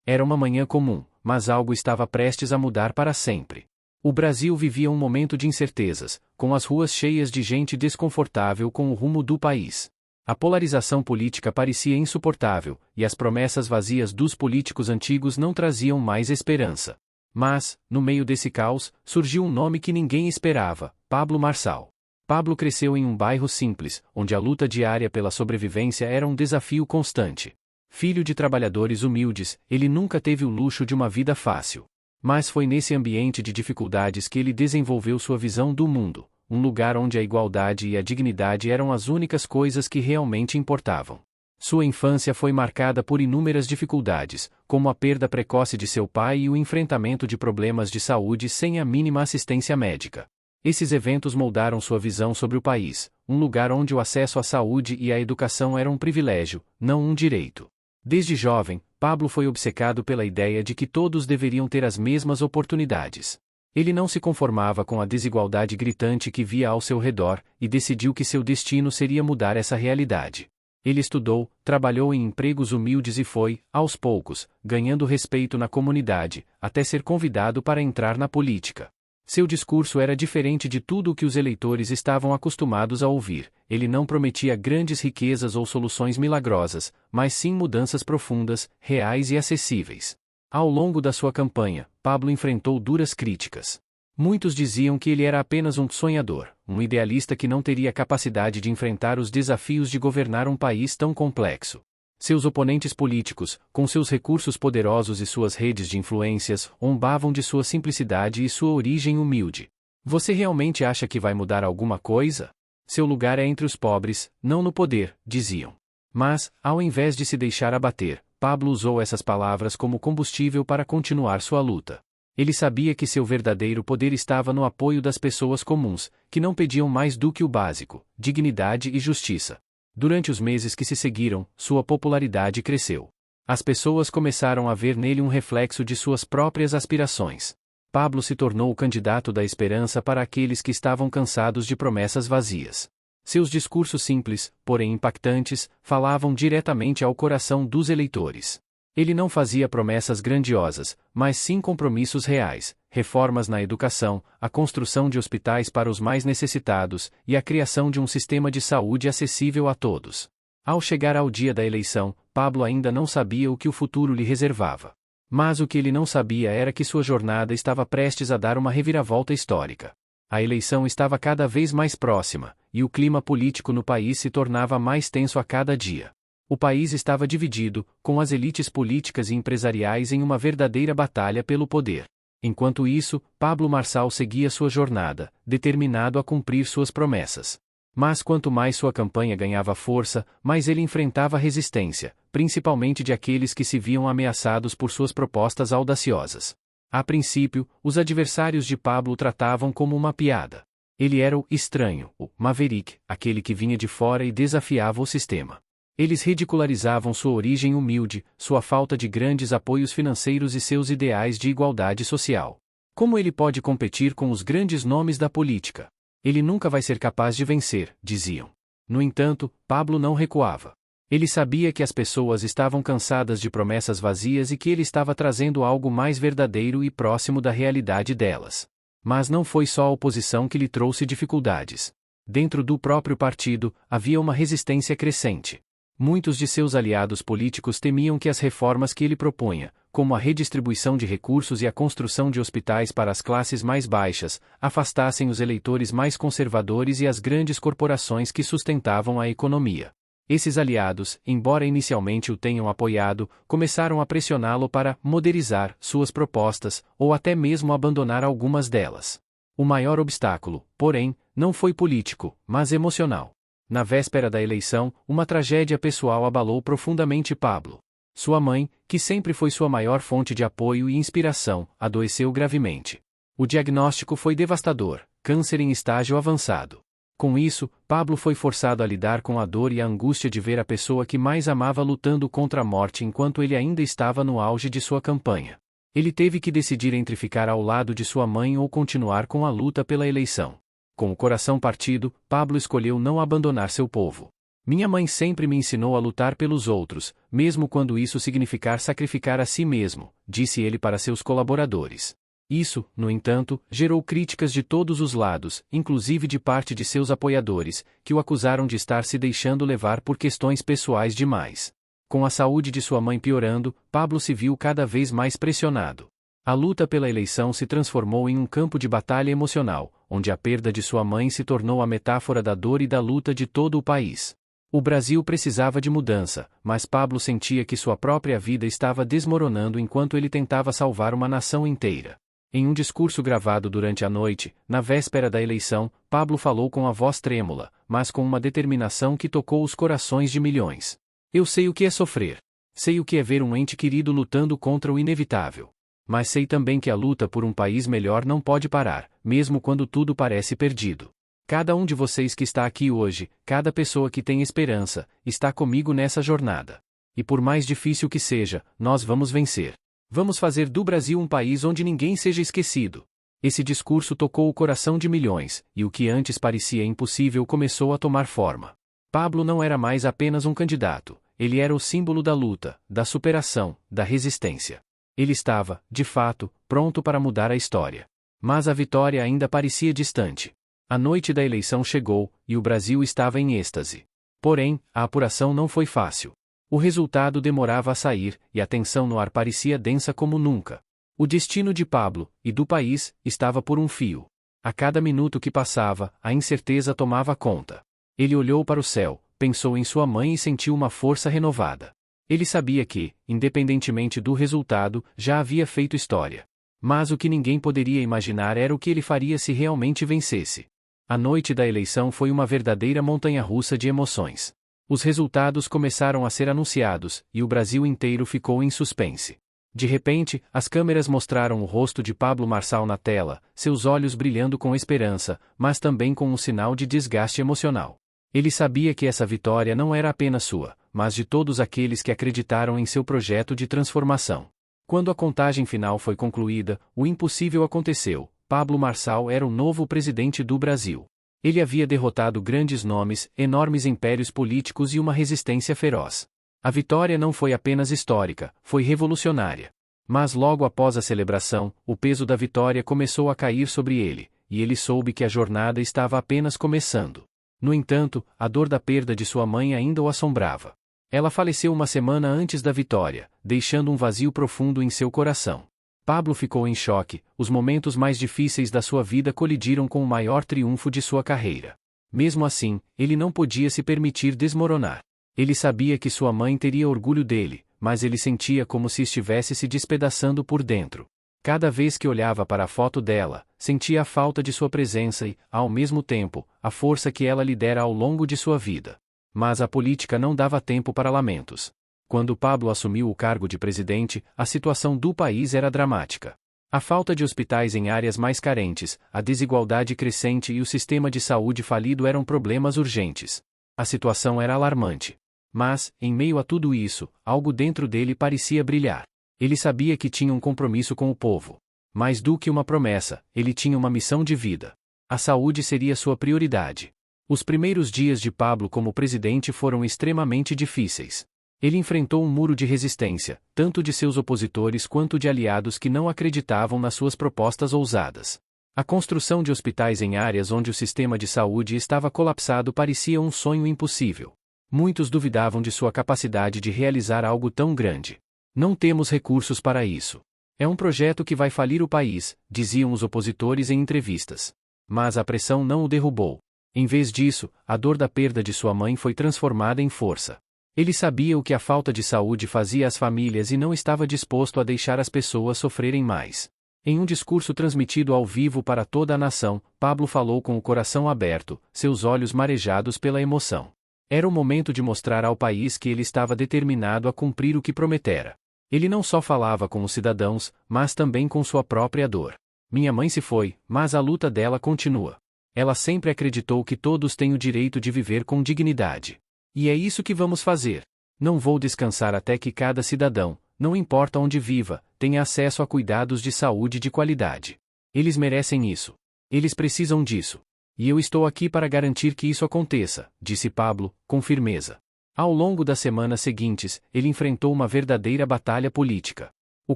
Era uma manhã comum, mas algo estava prestes a mudar para sempre. O Brasil vivia um momento de incertezas, com as ruas cheias de gente desconfortável com o rumo do país. A polarização política parecia insuportável, e as promessas vazias dos políticos antigos não traziam mais esperança. Mas, no meio desse caos, surgiu um nome que ninguém esperava: Pablo Marçal. Pablo cresceu em um bairro simples, onde a luta diária pela sobrevivência era um desafio constante. Filho de trabalhadores humildes, ele nunca teve o luxo de uma vida fácil. Mas foi nesse ambiente de dificuldades que ele desenvolveu sua visão do mundo, um lugar onde a igualdade e a dignidade eram as únicas coisas que realmente importavam. Sua infância foi marcada por inúmeras dificuldades, como a perda precoce de seu pai e o enfrentamento de problemas de saúde sem a mínima assistência médica. Esses eventos moldaram sua visão sobre o país, um lugar onde o acesso à saúde e à educação era um privilégio, não um direito. Desde jovem, Pablo foi obcecado pela ideia de que todos deveriam ter as mesmas oportunidades. Ele não se conformava com a desigualdade gritante que via ao seu redor, e decidiu que seu destino seria mudar essa realidade. Ele estudou, trabalhou em empregos humildes e foi, aos poucos, ganhando respeito na comunidade, até ser convidado para entrar na política. Seu discurso era diferente de tudo o que os eleitores estavam acostumados a ouvir. Ele não prometia grandes riquezas ou soluções milagrosas, mas sim mudanças profundas, reais e acessíveis. Ao longo da sua campanha, Pablo enfrentou duras críticas. Muitos diziam que ele era apenas um sonhador, um idealista que não teria capacidade de enfrentar os desafios de governar um país tão complexo. Seus oponentes políticos, com seus recursos poderosos e suas redes de influências, zombavam de sua simplicidade e sua origem humilde. Você realmente acha que vai mudar alguma coisa? Seu lugar é entre os pobres, não no poder, diziam. Mas, ao invés de se deixar abater, Pablo usou essas palavras como combustível para continuar sua luta. Ele sabia que seu verdadeiro poder estava no apoio das pessoas comuns, que não pediam mais do que o básico: dignidade e justiça. Durante os meses que se seguiram, sua popularidade cresceu. As pessoas começaram a ver nele um reflexo de suas próprias aspirações. Pablo se tornou o candidato da esperança para aqueles que estavam cansados de promessas vazias. Seus discursos simples, porém impactantes, falavam diretamente ao coração dos eleitores. Ele não fazia promessas grandiosas, mas sim compromissos reais: reformas na educação, a construção de hospitais para os mais necessitados e a criação de um sistema de saúde acessível a todos. Ao chegar ao dia da eleição, Pablo ainda não sabia o que o futuro lhe reservava. Mas o que ele não sabia era que sua jornada estava prestes a dar uma reviravolta histórica. A eleição estava cada vez mais próxima, e o clima político no país se tornava mais tenso a cada dia. O país estava dividido, com as elites políticas e empresariais em uma verdadeira batalha pelo poder. Enquanto isso, Pablo Marçal seguia sua jornada, determinado a cumprir suas promessas. Mas quanto mais sua campanha ganhava força, mais ele enfrentava resistência, principalmente de aqueles que se viam ameaçados por suas propostas audaciosas. A princípio, os adversários de Pablo o tratavam como uma piada. Ele era o estranho, o maverick, aquele que vinha de fora e desafiava o sistema. Eles ridicularizavam sua origem humilde, sua falta de grandes apoios financeiros e seus ideais de igualdade social. Como ele pode competir com os grandes nomes da política? Ele nunca vai ser capaz de vencer, diziam. No entanto, Pablo não recuava. Ele sabia que as pessoas estavam cansadas de promessas vazias e que ele estava trazendo algo mais verdadeiro e próximo da realidade delas. Mas não foi só a oposição que lhe trouxe dificuldades. Dentro do próprio partido, havia uma resistência crescente. Muitos de seus aliados políticos temiam que as reformas que ele propunha, como a redistribuição de recursos e a construção de hospitais para as classes mais baixas, afastassem os eleitores mais conservadores e as grandes corporações que sustentavam a economia. Esses aliados, embora inicialmente o tenham apoiado, começaram a pressioná-lo para moderizar suas propostas, ou até mesmo abandonar algumas delas. O maior obstáculo, porém, não foi político, mas emocional. Na véspera da eleição, uma tragédia pessoal abalou profundamente Pablo. Sua mãe, que sempre foi sua maior fonte de apoio e inspiração, adoeceu gravemente. O diagnóstico foi devastador: câncer em estágio avançado. Com isso, Pablo foi forçado a lidar com a dor e a angústia de ver a pessoa que mais amava lutando contra a morte enquanto ele ainda estava no auge de sua campanha. Ele teve que decidir entre ficar ao lado de sua mãe ou continuar com a luta pela eleição. Com o coração partido, Pablo escolheu não abandonar seu povo. Minha mãe sempre me ensinou a lutar pelos outros, mesmo quando isso significar sacrificar a si mesmo, disse ele para seus colaboradores. Isso, no entanto, gerou críticas de todos os lados, inclusive de parte de seus apoiadores, que o acusaram de estar se deixando levar por questões pessoais demais. Com a saúde de sua mãe piorando, Pablo se viu cada vez mais pressionado. A luta pela eleição se transformou em um campo de batalha emocional, onde a perda de sua mãe se tornou a metáfora da dor e da luta de todo o país. O Brasil precisava de mudança, mas Pablo sentia que sua própria vida estava desmoronando enquanto ele tentava salvar uma nação inteira. Em um discurso gravado durante a noite, na véspera da eleição, Pablo falou com a voz trêmula, mas com uma determinação que tocou os corações de milhões. Eu sei o que é sofrer. Sei o que é ver um ente querido lutando contra o inevitável. Mas sei também que a luta por um país melhor não pode parar, mesmo quando tudo parece perdido. Cada um de vocês que está aqui hoje, cada pessoa que tem esperança, está comigo nessa jornada. E por mais difícil que seja, nós vamos vencer. Vamos fazer do Brasil um país onde ninguém seja esquecido. Esse discurso tocou o coração de milhões, e o que antes parecia impossível começou a tomar forma. Pablo não era mais apenas um candidato, ele era o símbolo da luta, da superação, da resistência. Ele estava, de fato, pronto para mudar a história. Mas a vitória ainda parecia distante. A noite da eleição chegou, e o Brasil estava em êxtase. Porém, a apuração não foi fácil. O resultado demorava a sair, e a tensão no ar parecia densa como nunca. O destino de Pablo, e do país, estava por um fio. A cada minuto que passava, a incerteza tomava conta. Ele olhou para o céu, pensou em sua mãe e sentiu uma força renovada. Ele sabia que, independentemente do resultado, já havia feito história. Mas o que ninguém poderia imaginar era o que ele faria se realmente vencesse. A noite da eleição foi uma verdadeira montanha-russa de emoções. Os resultados começaram a ser anunciados, e o Brasil inteiro ficou em suspense. De repente, as câmeras mostraram o rosto de Pablo Marçal na tela, seus olhos brilhando com esperança, mas também com um sinal de desgaste emocional. Ele sabia que essa vitória não era apenas sua, mas de todos aqueles que acreditaram em seu projeto de transformação. Quando a contagem final foi concluída, o impossível aconteceu. Pablo Marçal era o novo presidente do Brasil. Ele havia derrotado grandes nomes, enormes impérios políticos e uma resistência feroz. A vitória não foi apenas histórica, foi revolucionária. Mas logo após a celebração, o peso da vitória começou a cair sobre ele, e ele soube que a jornada estava apenas começando. No entanto, a dor da perda de sua mãe ainda o assombrava. Ela faleceu uma semana antes da vitória, deixando um vazio profundo em seu coração. Pablo ficou em choque, os momentos mais difíceis da sua vida colidiram com o maior triunfo de sua carreira. Mesmo assim, ele não podia se permitir desmoronar. Ele sabia que sua mãe teria orgulho dele, mas ele sentia como se estivesse se despedaçando por dentro. Cada vez que olhava para a foto dela, sentia a falta de sua presença e, ao mesmo tempo, a força que ela lhe dera ao longo de sua vida. Mas a política não dava tempo para lamentos. Quando Pablo assumiu o cargo de presidente, a situação do país era dramática. A falta de hospitais em áreas mais carentes, a desigualdade crescente e o sistema de saúde falido eram problemas urgentes. A situação era alarmante. Mas, em meio a tudo isso, algo dentro dele parecia brilhar. Ele sabia que tinha um compromisso com o povo. Mais do que uma promessa, ele tinha uma missão de vida. A saúde seria sua prioridade. Os primeiros dias de Pablo como presidente foram extremamente difíceis. Ele enfrentou um muro de resistência, tanto de seus opositores quanto de aliados que não acreditavam nas suas propostas ousadas. A construção de hospitais em áreas onde o sistema de saúde estava colapsado parecia um sonho impossível. Muitos duvidavam de sua capacidade de realizar algo tão grande. Não temos recursos para isso. É um projeto que vai falir o país, diziam os opositores em entrevistas. Mas a pressão não o derrubou. Em vez disso, a dor da perda de sua mãe foi transformada em força. Ele sabia o que a falta de saúde fazia às famílias e não estava disposto a deixar as pessoas sofrerem mais. Em um discurso transmitido ao vivo para toda a nação, Pablo falou com o coração aberto, seus olhos marejados pela emoção. Era o momento de mostrar ao país que ele estava determinado a cumprir o que prometera. Ele não só falava com os cidadãos, mas também com sua própria dor. Minha mãe se foi, mas a luta dela continua. Ela sempre acreditou que todos têm o direito de viver com dignidade. E é isso que vamos fazer. Não vou descansar até que cada cidadão, não importa onde viva, tenha acesso a cuidados de saúde de qualidade. Eles merecem isso. Eles precisam disso. E eu estou aqui para garantir que isso aconteça, disse Pablo, com firmeza. Ao longo das semanas seguintes, ele enfrentou uma verdadeira batalha política. O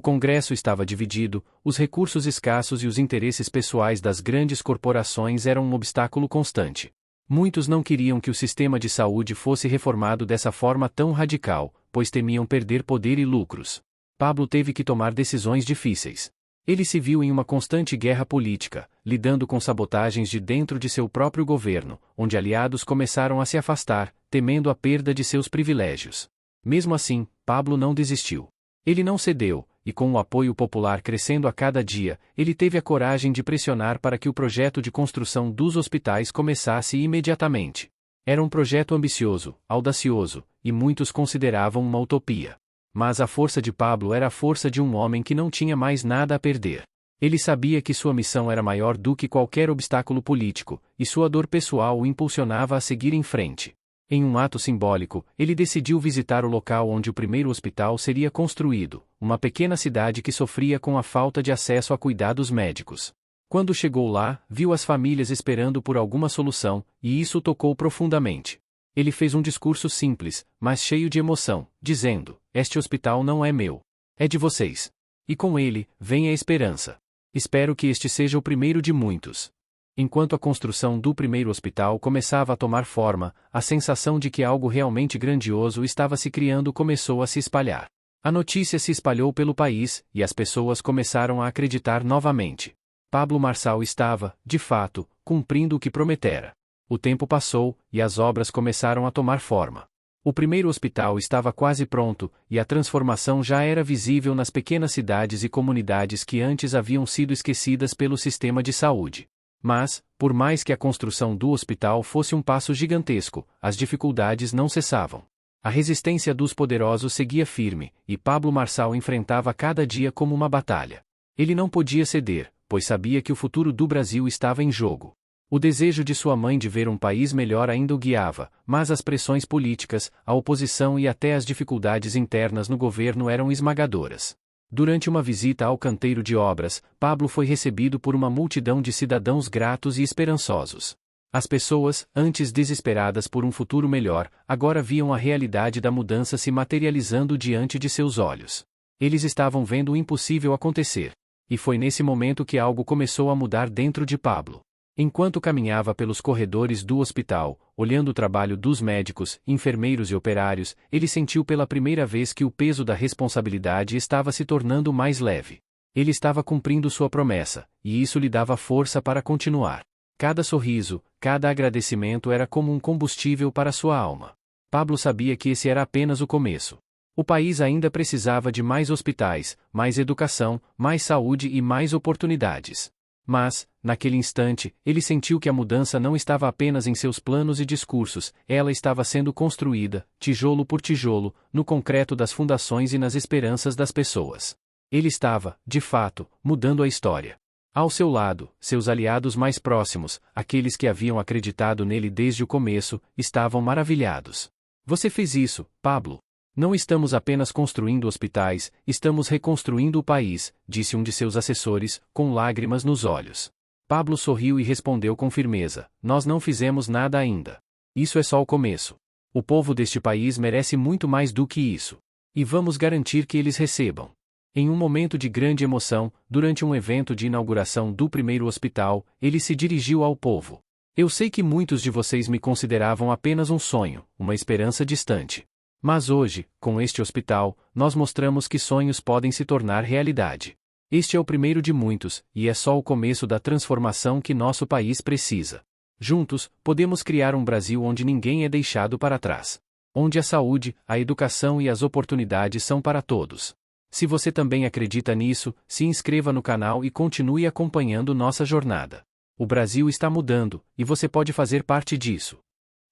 Congresso estava dividido, os recursos escassos e os interesses pessoais das grandes corporações eram um obstáculo constante. Muitos não queriam que o sistema de saúde fosse reformado dessa forma tão radical, pois temiam perder poder e lucros. Pablo teve que tomar decisões difíceis. Ele se viu em uma constante guerra política, lidando com sabotagens de dentro de seu próprio governo, onde aliados começaram a se afastar, temendo a perda de seus privilégios. Mesmo assim, Pablo não desistiu. Ele não cedeu, e com o apoio popular crescendo a cada dia, ele teve a coragem de pressionar para que o projeto de construção dos hospitais começasse imediatamente. Era um projeto ambicioso, audacioso, e muitos consideravam uma utopia. Mas a força de Pablo era a força de um homem que não tinha mais nada a perder. Ele sabia que sua missão era maior do que qualquer obstáculo político, e sua dor pessoal o impulsionava a seguir em frente. Em um ato simbólico, ele decidiu visitar o local onde o primeiro hospital seria construído, uma pequena cidade que sofria com a falta de acesso a cuidados médicos. Quando chegou lá, viu as famílias esperando por alguma solução, e isso o tocou profundamente. Ele fez um discurso simples, mas cheio de emoção, dizendo: "Este hospital não é meu. É de vocês. E com ele, vem a esperança. Espero que este seja o primeiro de muitos." Enquanto a construção do primeiro hospital começava a tomar forma, a sensação de que algo realmente grandioso estava se criando começou a se espalhar. A notícia se espalhou pelo país, e as pessoas começaram a acreditar novamente. Pablo Marçal estava, de fato, cumprindo o que prometera. O tempo passou, e as obras começaram a tomar forma. O primeiro hospital estava quase pronto, e a transformação já era visível nas pequenas cidades e comunidades que antes haviam sido esquecidas pelo sistema de saúde. Mas, por mais que a construção do hospital fosse um passo gigantesco, as dificuldades não cessavam. A resistência dos poderosos seguia firme, e Pablo Marçal enfrentava cada dia como uma batalha. Ele não podia ceder, pois sabia que o futuro do Brasil estava em jogo. O desejo de sua mãe de ver um país melhor ainda o guiava, mas as pressões políticas, a oposição e até as dificuldades internas no governo eram esmagadoras. Durante uma visita ao canteiro de obras, Pablo foi recebido por uma multidão de cidadãos gratos e esperançosos. As pessoas, antes desesperadas por um futuro melhor, agora viam a realidade da mudança se materializando diante de seus olhos. Eles estavam vendo o impossível acontecer. E foi nesse momento que algo começou a mudar dentro de Pablo. Enquanto caminhava pelos corredores do hospital, olhando o trabalho dos médicos, enfermeiros e operários, ele sentiu pela primeira vez que o peso da responsabilidade estava se tornando mais leve. Ele estava cumprindo sua promessa, e isso lhe dava força para continuar. Cada sorriso, cada agradecimento era como um combustível para sua alma. Pablo sabia que esse era apenas o começo. O país ainda precisava de mais hospitais, mais educação, mais saúde e mais oportunidades. Mas, naquele instante, ele sentiu que a mudança não estava apenas em seus planos e discursos, ela estava sendo construída, tijolo por tijolo, no concreto das fundações e nas esperanças das pessoas. Ele estava, de fato, mudando a história. Ao seu lado, seus aliados mais próximos, aqueles que haviam acreditado nele desde o começo, estavam maravilhados. "Você fez isso, Pablo. Não estamos apenas construindo hospitais, estamos reconstruindo o país", disse um de seus assessores, com lágrimas nos olhos. Pablo sorriu e respondeu com firmeza: "Nós não fizemos nada ainda. Isso é só o começo. O povo deste país merece muito mais do que isso. E vamos garantir que eles recebam." Em um momento de grande emoção, durante um evento de inauguração do primeiro hospital, ele se dirigiu ao povo. "Eu sei que muitos de vocês me consideravam apenas um sonho, uma esperança distante. Mas hoje, com este hospital, nós mostramos que sonhos podem se tornar realidade. Este é o primeiro de muitos, e é só o começo da transformação que nosso país precisa. Juntos, podemos criar um Brasil onde ninguém é deixado para trás. Onde a saúde, a educação e as oportunidades são para todos." Se você também acredita nisso, se inscreva no canal e continue acompanhando nossa jornada. O Brasil está mudando, e você pode fazer parte disso.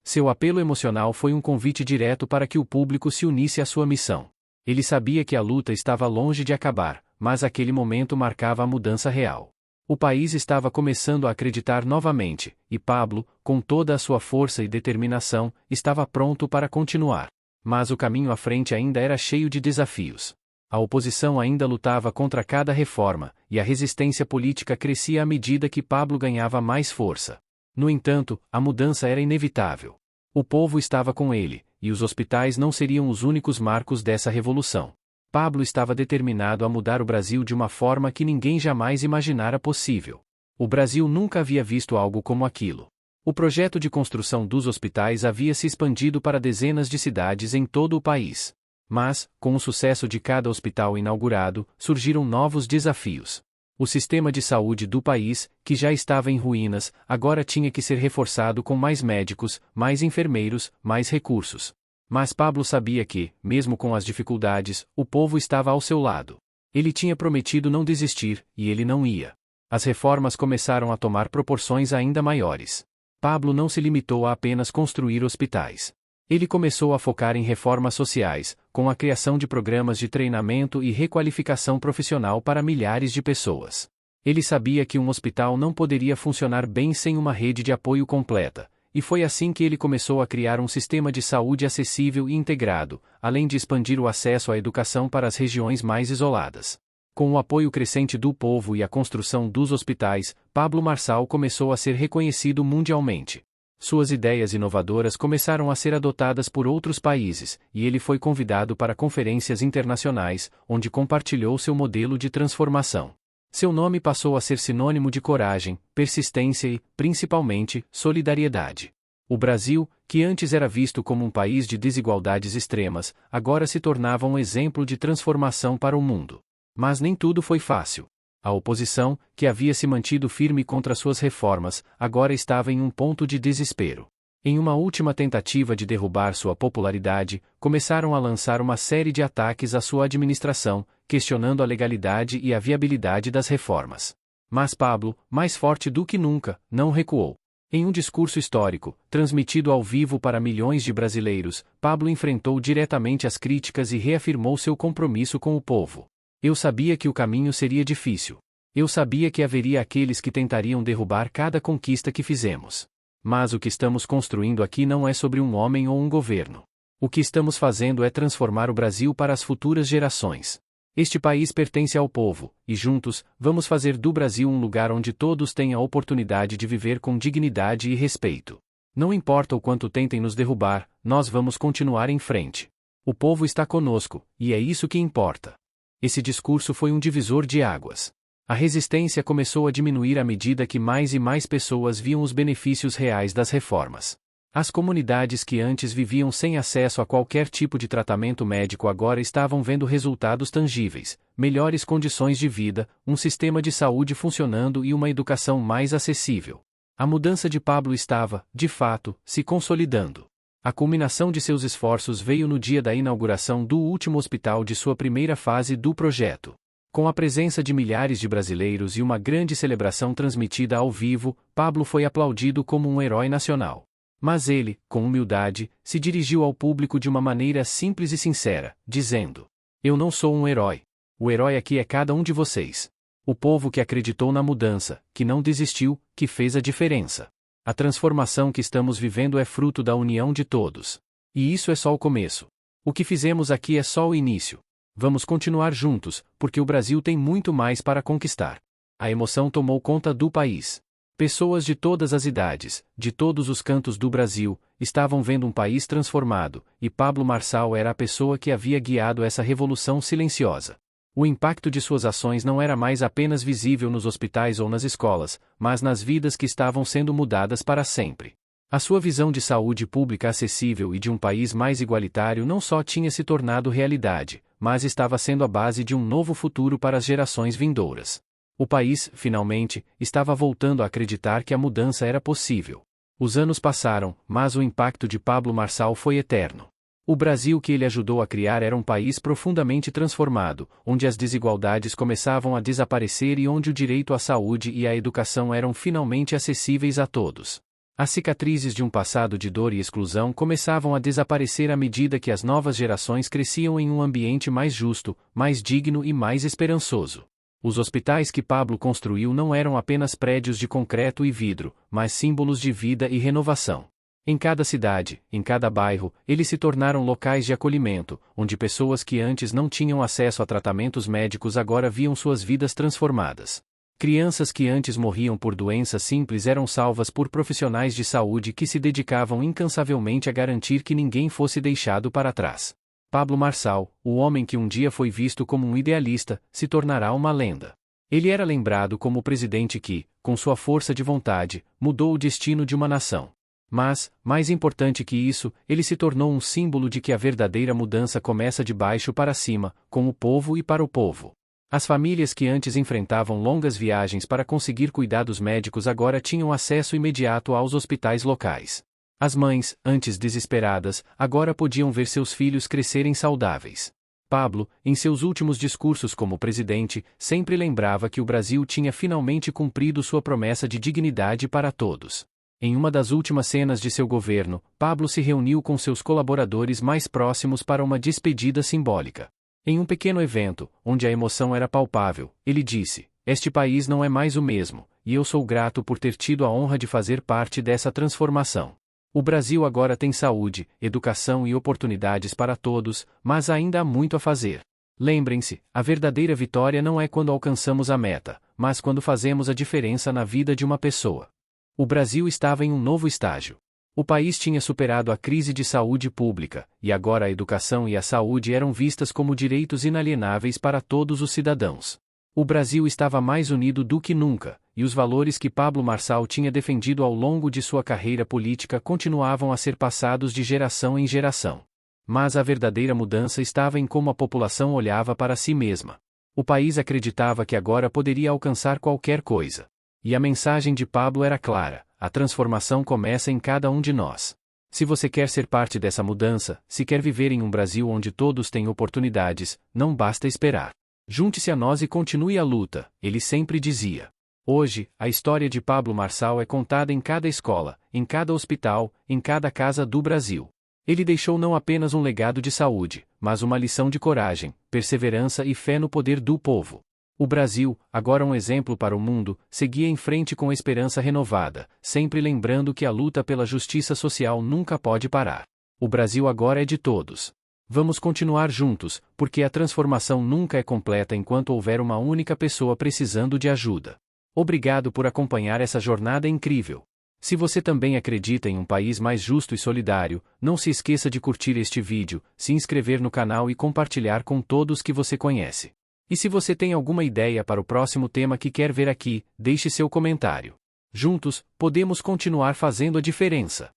Seu apelo emocional foi um convite direto para que o público se unisse à sua missão. Ele sabia que a luta estava longe de acabar, mas aquele momento marcava a mudança real. O país estava começando a acreditar novamente, e Pablo, com toda a sua força e determinação, estava pronto para continuar. Mas o caminho à frente ainda era cheio de desafios. A oposição ainda lutava contra cada reforma, e a resistência política crescia à medida que Pablo ganhava mais força. No entanto, a mudança era inevitável. O povo estava com ele, e os hospitais não seriam os únicos marcos dessa revolução. Pablo estava determinado a mudar o Brasil de uma forma que ninguém jamais imaginara possível. O Brasil nunca havia visto algo como aquilo. O projeto de construção dos hospitais havia se expandido para dezenas de cidades em todo o país. Mas, com o sucesso de cada hospital inaugurado, surgiram novos desafios. O sistema de saúde do país, que já estava em ruínas, agora tinha que ser reforçado com mais médicos, mais enfermeiros, mais recursos. Mas Pablo sabia que, mesmo com as dificuldades, o povo estava ao seu lado. Ele tinha prometido não desistir, e ele não ia. As reformas começaram a tomar proporções ainda maiores. Pablo não se limitou a apenas construir hospitais. Ele começou a focar em reformas sociais, com a criação de programas de treinamento e requalificação profissional para milhares de pessoas. Ele sabia que um hospital não poderia funcionar bem sem uma rede de apoio completa, e foi assim que ele começou a criar um sistema de saúde acessível e integrado, além de expandir o acesso à educação para as regiões mais isoladas. Com o apoio crescente do povo e a construção dos hospitais, Pablo Marçal começou a ser reconhecido mundialmente. Suas ideias inovadoras começaram a ser adotadas por outros países, e ele foi convidado para conferências internacionais, onde compartilhou seu modelo de transformação. Seu nome passou a ser sinônimo de coragem, persistência e, principalmente, solidariedade. O Brasil, que antes era visto como um país de desigualdades extremas, agora se tornava um exemplo de transformação para o mundo. Mas nem tudo foi fácil. A oposição, que havia se mantido firme contra suas reformas, agora estava em um ponto de desespero. Em uma última tentativa de derrubar sua popularidade, começaram a lançar uma série de ataques à sua administração, questionando a legalidade e a viabilidade das reformas. Mas Pablo, mais forte do que nunca, não recuou. Em um discurso histórico, transmitido ao vivo para milhões de brasileiros, Pablo enfrentou diretamente as críticas e reafirmou seu compromisso com o povo. Eu sabia que o caminho seria difícil. Eu sabia que haveria aqueles que tentariam derrubar cada conquista que fizemos. Mas o que estamos construindo aqui não é sobre um homem ou um governo. O que estamos fazendo é transformar o Brasil para as futuras gerações. Este país pertence ao povo, e juntos, vamos fazer do Brasil um lugar onde todos tenham a oportunidade de viver com dignidade e respeito. Não importa o quanto tentem nos derrubar, nós vamos continuar em frente. O povo está conosco, e é isso que importa. Esse discurso foi um divisor de águas. A resistência começou a diminuir à medida que mais e mais pessoas viam os benefícios reais das reformas. As comunidades que antes viviam sem acesso a qualquer tipo de tratamento médico agora estavam vendo resultados tangíveis, melhores condições de vida, um sistema de saúde funcionando e uma educação mais acessível. A mudança de Pablo estava, de fato, se consolidando. A culminação de seus esforços veio no dia da inauguração do último hospital de sua primeira fase do projeto. Com a presença de milhares de brasileiros e uma grande celebração transmitida ao vivo, Pablo foi aplaudido como um herói nacional. Mas ele, com humildade, se dirigiu ao público de uma maneira simples e sincera, dizendo: "Eu não sou um herói. O herói aqui é cada um de vocês. O povo que acreditou na mudança, que não desistiu, que fez a diferença. A transformação que estamos vivendo é fruto da união de todos. E isso é só o começo. O que fizemos aqui é só o início. Vamos continuar juntos, porque o Brasil tem muito mais para conquistar." A emoção tomou conta do país. Pessoas de todas as idades, de todos os cantos do Brasil, estavam vendo um país transformado, e Pablo Marçal era a pessoa que havia guiado essa revolução silenciosa. O impacto de suas ações não era mais apenas visível nos hospitais ou nas escolas, mas nas vidas que estavam sendo mudadas para sempre. A sua visão de saúde pública acessível e de um país mais igualitário não só tinha se tornado realidade, mas estava sendo a base de um novo futuro para as gerações vindouras. O país, finalmente, estava voltando a acreditar que a mudança era possível. Os anos passaram, mas o impacto de Pablo Marçal foi eterno. O Brasil que ele ajudou a criar era um país profundamente transformado, onde as desigualdades começavam a desaparecer e onde o direito à saúde e à educação eram finalmente acessíveis a todos. As cicatrizes de um passado de dor e exclusão começavam a desaparecer à medida que as novas gerações cresciam em um ambiente mais justo, mais digno e mais esperançoso. Os hospitais que Pablo construiu não eram apenas prédios de concreto e vidro, mas símbolos de vida e renovação. Em cada cidade, em cada bairro, eles se tornaram locais de acolhimento, onde pessoas que antes não tinham acesso a tratamentos médicos agora viam suas vidas transformadas. Crianças que antes morriam por doenças simples eram salvas por profissionais de saúde que se dedicavam incansavelmente a garantir que ninguém fosse deixado para trás. Pablo Marçal, o homem que um dia foi visto como um idealista, se tornará uma lenda. Ele era lembrado como o presidente que, com sua força de vontade, mudou o destino de uma nação. Mas, mais importante que isso, ele se tornou um símbolo de que a verdadeira mudança começa de baixo para cima, com o povo e para o povo. As famílias que antes enfrentavam longas viagens para conseguir cuidados médicos agora tinham acesso imediato aos hospitais locais. As mães, antes desesperadas, agora podiam ver seus filhos crescerem saudáveis. Pablo, em seus últimos discursos como presidente, sempre lembrava que o Brasil tinha finalmente cumprido sua promessa de dignidade para todos. Em uma das últimas cenas de seu governo, Pablo se reuniu com seus colaboradores mais próximos para uma despedida simbólica. Em um pequeno evento, onde a emoção era palpável, ele disse: "Este país não é mais o mesmo, e eu sou grato por ter tido a honra de fazer parte dessa transformação. O Brasil agora tem saúde, educação e oportunidades para todos, mas ainda há muito a fazer. Lembrem-se, a verdadeira vitória não é quando alcançamos a meta, mas quando fazemos a diferença na vida de uma pessoa." O Brasil estava em um novo estágio. O país tinha superado a crise de saúde pública, e agora a educação e a saúde eram vistas como direitos inalienáveis para todos os cidadãos. O Brasil estava mais unido do que nunca, e os valores que Pablo Marçal tinha defendido ao longo de sua carreira política continuavam a ser passados de geração em geração. Mas a verdadeira mudança estava em como a população olhava para si mesma. O país acreditava que agora poderia alcançar qualquer coisa. E a mensagem de Pablo era clara: a transformação começa em cada um de nós. Se você quer ser parte dessa mudança, se quer viver em um Brasil onde todos têm oportunidades, não basta esperar. Junte-se a nós e continue a luta, ele sempre dizia. Hoje, a história de Pablo Marçal é contada em cada escola, em cada hospital, em cada casa do Brasil. Ele deixou não apenas um legado de saúde, mas uma lição de coragem, perseverança e fé no poder do povo. O Brasil, agora um exemplo para o mundo, seguia em frente com esperança renovada, sempre lembrando que a luta pela justiça social nunca pode parar. O Brasil agora é de todos. Vamos continuar juntos, porque a transformação nunca é completa enquanto houver uma única pessoa precisando de ajuda. Obrigado por acompanhar essa jornada incrível. Se você também acredita em um país mais justo e solidário, não se esqueça de curtir este vídeo, se inscrever no canal e compartilhar com todos que você conhece. E se você tem alguma ideia para o próximo tema que quer ver aqui, deixe seu comentário. Juntos, podemos continuar fazendo a diferença.